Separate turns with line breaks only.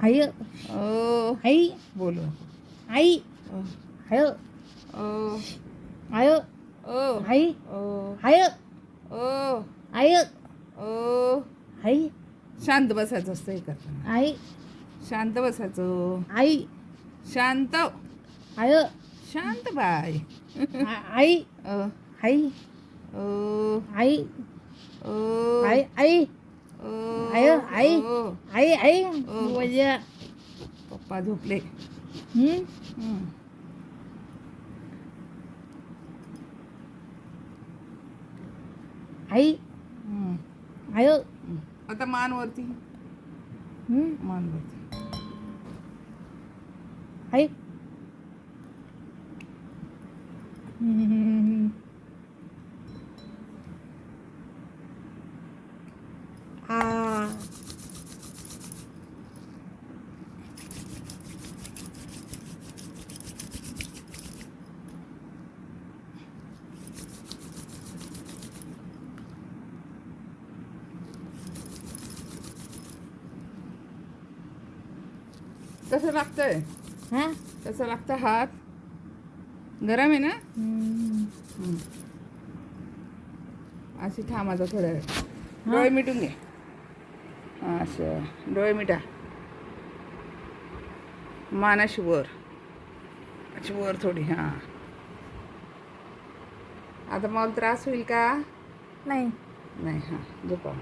आई
ओ
आई
बोलू
आई
ओ
आय
ओ
आय
ओ
आई
ओ
आय
ओ
आय
ओ
आई
शांत बसायचं असतं हे करताना.
आई
शांत बसायचं.
आई
शांत
आय
शांत बाय.
आई
ओ
आई
ओ
आई
ओ
आई आई
ओ
आय आई
ओ
आई आई
ओ.
वजा
पप्पा झोपले.
हम्म
हम्म.
आई
हम्म.
आय
हम्म. आता मान वरती. मान वरती.
आई आ
कसं लागतंय?
हा
कसं लागतं हात? गरम आहे ना? अशी थांबायचं थोड्या वेळ. डोळे मिटून घे. असं डोळे मिटा. मान अशी वर. अशी वर थोडी. हां. आता मला त्रास होईल का?
नाही
नाही. हां झोपा.